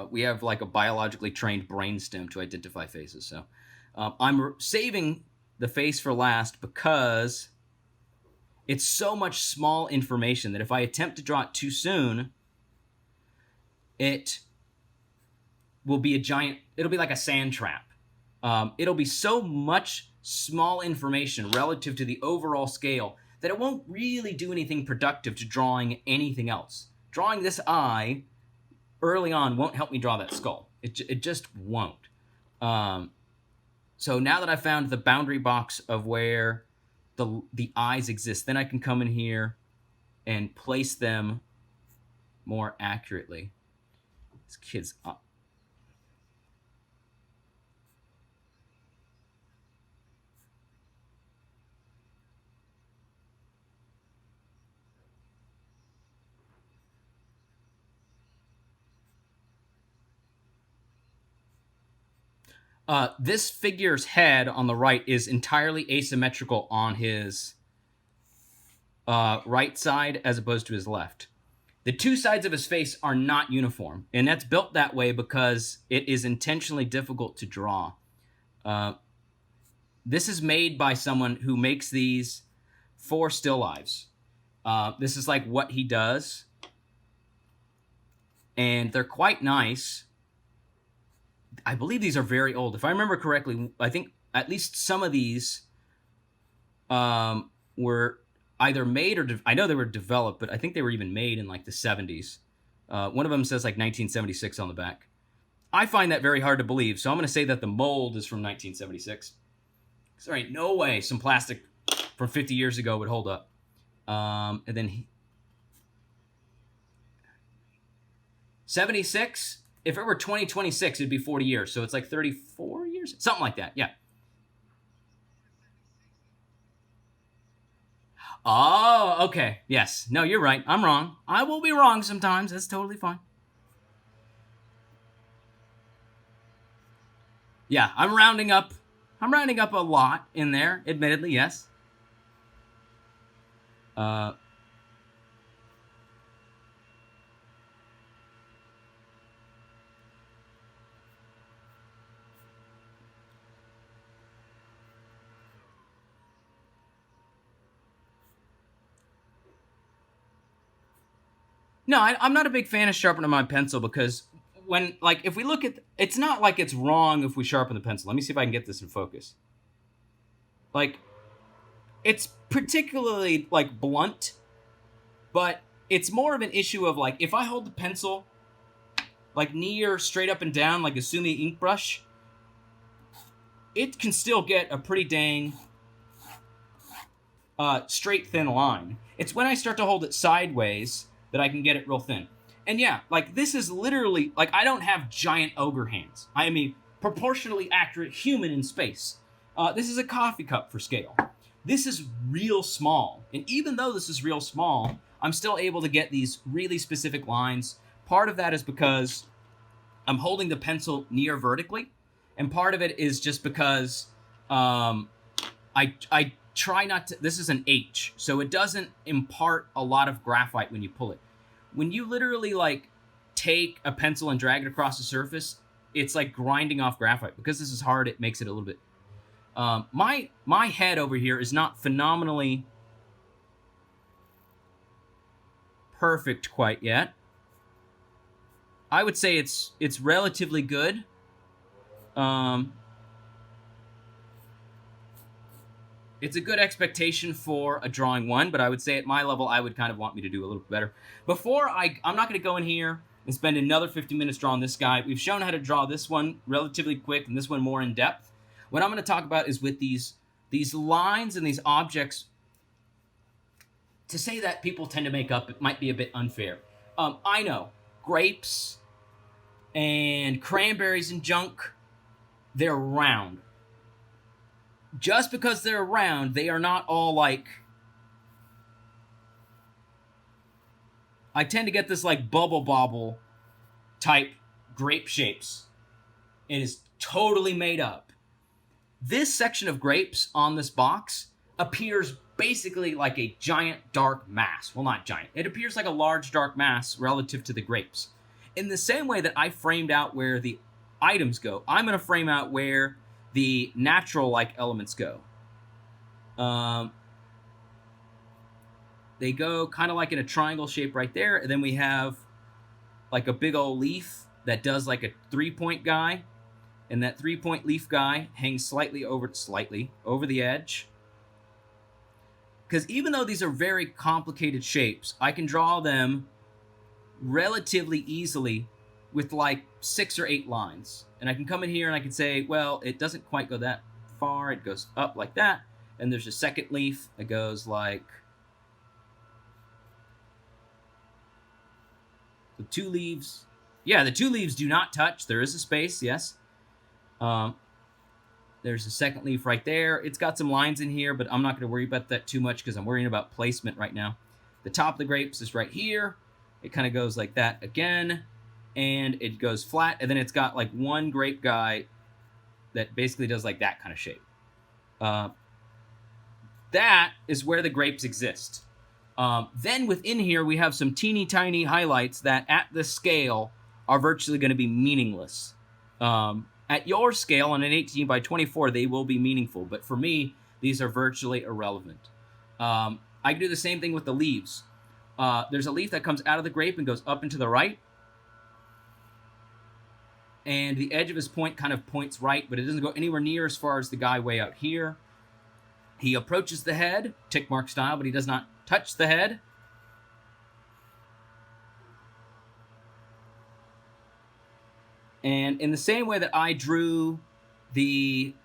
we have like a biologically trained brainstem to identify faces. So I'm saving the face for last because it's so much small information that if I attempt to draw it too soon, it will be it'll be like a sand trap. It'll be so much small information relative to the overall scale that it won't really do anything productive to drawing anything else. Drawing this eye early on won't help me draw that skull. It just won't. So now that I've found the boundary box of where the eyes exist, then I can come in here and place them more accurately. This kid's up. This figure's head on the right is entirely asymmetrical on his right side as opposed to his left. The two sides of his face are not uniform, and that's built that way because it is intentionally difficult to draw. This is made by someone who makes these for still lives. This is like what he does, and they're quite nice. I believe these are very old. If I remember correctly, I think at least some of these were either made or I know they were developed, but I think they were even made in like the 70s. One of them says like 1976 on the back. I find that very hard to believe, so I'm going to say that the mold is from 1976. Sorry, no way some plastic from 50 years ago would hold up. And then 76? If it were 2026, it'd be 40 years. So it's like 34 years? Something like that, yeah. Oh, okay. Yes. No, you're right. I'm wrong. I will be wrong sometimes. That's totally fine. Yeah, I'm rounding up. I'm rounding up a lot in there, admittedly, yes. No, I'm not a big fan of sharpening my pencil because when, like, if we look at, it's not like it's wrong if we sharpen the pencil. Let me see if I can get this in focus. Like, it's particularly, like, blunt, but it's more of an issue of, like, if I hold the pencil, like, near straight up and down, like a Sumi ink brush, it can still get a pretty dang straight, thin line. It's when I start to hold it sideways that I can get it real thin. And yeah, like, this is literally, like, I don't have giant ogre hands. I am a proportionally accurate human in space. This is a coffee cup for scale. This is real small. And even though this is real small, I'm still able to get these really specific lines. Part of that is because I'm holding the pencil near vertically. And part of it is just because I try not to, this is an H, so it doesn't impart a lot of graphite when you pull it. When you literally, like, take a pencil and drag it across the surface, it's like grinding off graphite. Because this is hard, it makes it a little bit... my head over here is not phenomenally perfect quite yet. I would say it's relatively good. It's a good expectation for a drawing one, but I would say at my level, I would kind of want me to do a little bit better. I'm not going to go in here and spend another 50 minutes drawing this guy. We've shown how to draw this one relatively quick and this one more in depth. What I'm going to talk about is with these lines and these objects. To say that people tend to make up, it might be a bit unfair. I know. Grapes and cranberries and junk, they're round. Just because they're round, they are not all like... I tend to get this like bubble bobble type grape shapes. It is totally made up. This section of grapes on this box appears basically like a giant dark mass. Well, not giant. It appears like a large dark mass relative to the grapes. In the same way that I framed out where the items go, I'm going to frame out where the natural-like elements go. They go kind of like in a triangle shape right there, and then we have like a big old leaf that does like a 3-point guy, and that 3-point leaf guy hangs slightly over the edge. Because even though these are very complicated shapes, I can draw them relatively easily with like 6 or 8 lines. And I can come in here and I can say, well, it doesn't quite go that far. It goes up like that. And there's a second leaf that goes like the 2 leaves. Yeah, the 2 leaves do not touch. There is a space, yes. There's a second leaf right there. It's got some lines in here, but I'm not going to worry about that too much because I'm worrying about placement right now. The top of the grapes is right here. It kind of goes like that again, and it goes flat, and then it's got like one grape guy that basically does like that kind of shape. That is where the grapes exist. Then within here, we have some teeny tiny highlights that at this scale are virtually going to be meaningless. At your scale, on an 18 by 24, they will be meaningful. But for me, these are virtually irrelevant. I can do the same thing with the leaves. There's a leaf that comes out of the grape and goes up and to the right. And the edge of his point kind of points right, but it doesn't go anywhere near as far as the guy way out here. He approaches the head, tick mark style, but he does not touch the head. And in the same way that I drew the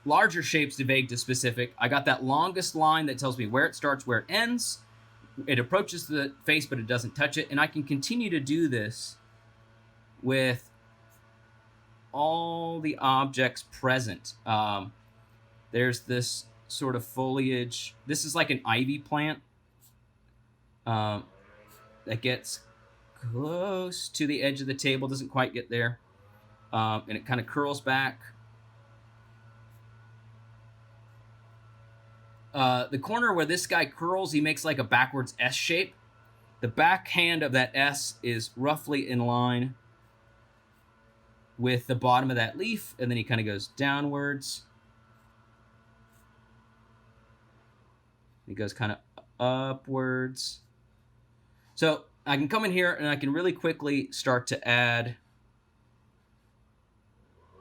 larger shapes to vague to specific, I got that longest line that tells me where it starts, where it ends. It approaches the face, but it doesn't touch it. And I can continue to do this with all the objects present. There's this sort of foliage. This is like an ivy plant that gets close to the edge of the table, doesn't quite get there, and it kind of curls back. The corner where this guy curls, he makes like a backwards S shape. The backhand of that S is roughly in line with the bottom of that leaf, and then he kind of goes downwards. He goes kind of upwards. So I can come in here and I can really quickly start to add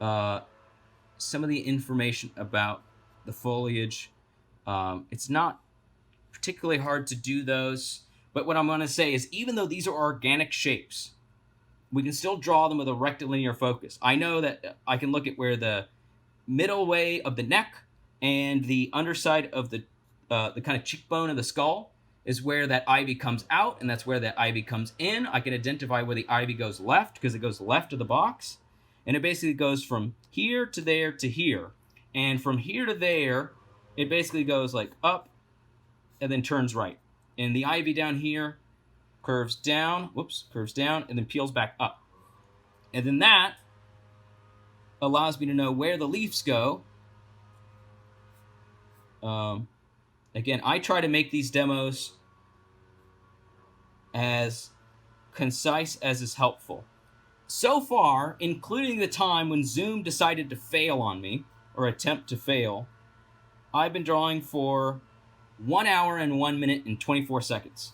some of the information about the foliage. It's not particularly hard to do those, but what I'm going to say is even though these are organic shapes, we can still draw them with a rectilinear focus. I know that I can look at where the middle way of the neck and the underside of the kind of cheekbone of the skull is where that ivy comes out, and that's where that ivy comes in. I can identify where the ivy goes left because it goes left of the box, and it basically goes from here to there to here. And from here to there, it basically goes like up and then turns right. And the ivy down here curves down, and then peels back up. And then that allows me to know where the leaves go. Again, I try to make these demos as concise as is helpful. So far, including the time when Zoom decided to fail on me, or attempt to fail, I've been drawing for 1 hour and 1 minute and 24 seconds.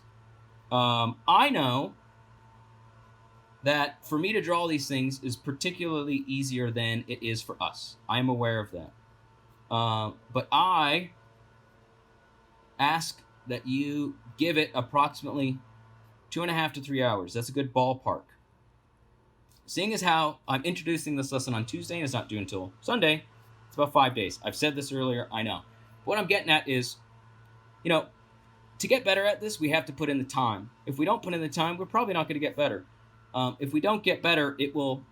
I know that for me to draw these things is particularly easier than it is for us. I'm aware of that. But I ask that you give it approximately 2.5 to 3 hours. That's a good ballpark. Seeing as how I'm introducing this lesson on Tuesday and it's not due until Sunday, it's about 5 days. I've said this earlier, I know. What I'm getting at is, to get better at this, we have to put in the time. If we don't put in the time, we're probably not going to get better. If we don't get better, it will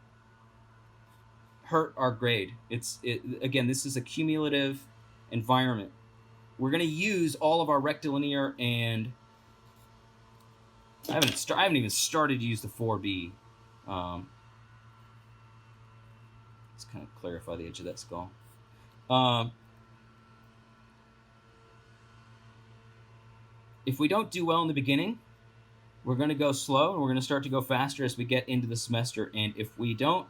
hurt our grade. Again, this is a cumulative environment. We're going to use all of our rectilinear, and I haven't even started to use the 4B. Let's kind of clarify the edge of that skull. If we don't do well in the beginning, we're going to go slow, and we're going to start to go faster as we get into the semester. And if we don't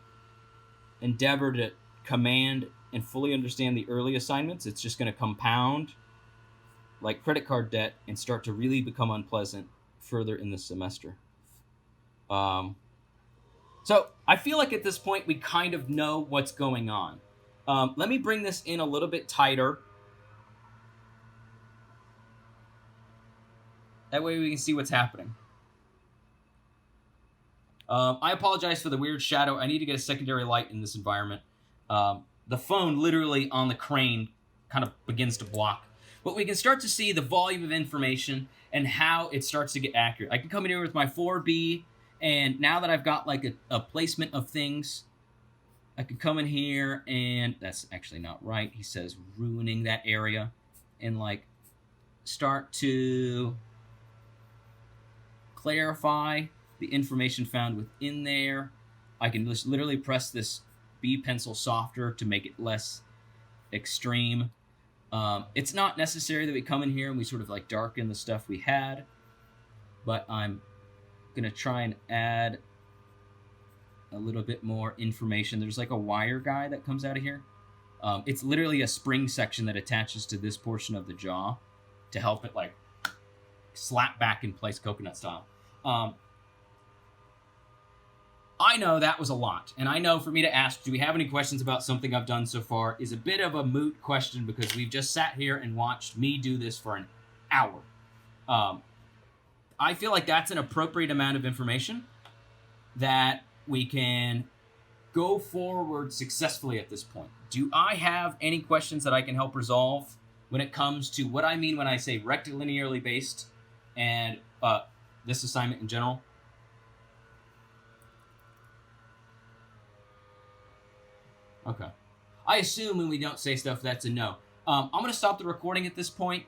endeavor to command and fully understand the early assignments, it's just going to compound like credit card debt and start to really become unpleasant further in the semester. So I feel like at this point we kind of know what's going on. Let me bring this in a little bit tighter. That way we can see what's happening. I apologize for the weird shadow. I need to get a secondary light in this environment. The phone literally on the crane kind of begins to block. But we can start to see the volume of information and how it starts to get accurate. I can come in here with my 4B, and now that I've got like a placement of things, I could come in here and that's actually not right. He says ruining that area, and like start to clarify the information found within there. I can just literally press this B pencil softer to make it less extreme. It's not necessary that we come in here and we sort of like darken the stuff we had, but I'm gonna try and add a little bit more information. There's like a wire guy that comes out of here. It's literally a spring section that attaches to this portion of the jaw to help it like slap back in place coconut style. I know that was a lot, and I know for me to ask, do we have any questions about something I've done so far, is a bit of a moot question because we've just sat here and watched me do this for an hour. I feel like that's an appropriate amount of information that we can go forward successfully at this point. Do I have any questions that I can help resolve when it comes to what I mean when I say rectilinearly based and this assignment in general? Okay. I assume when we don't say stuff, that's a no. I'm going to stop the recording at this point.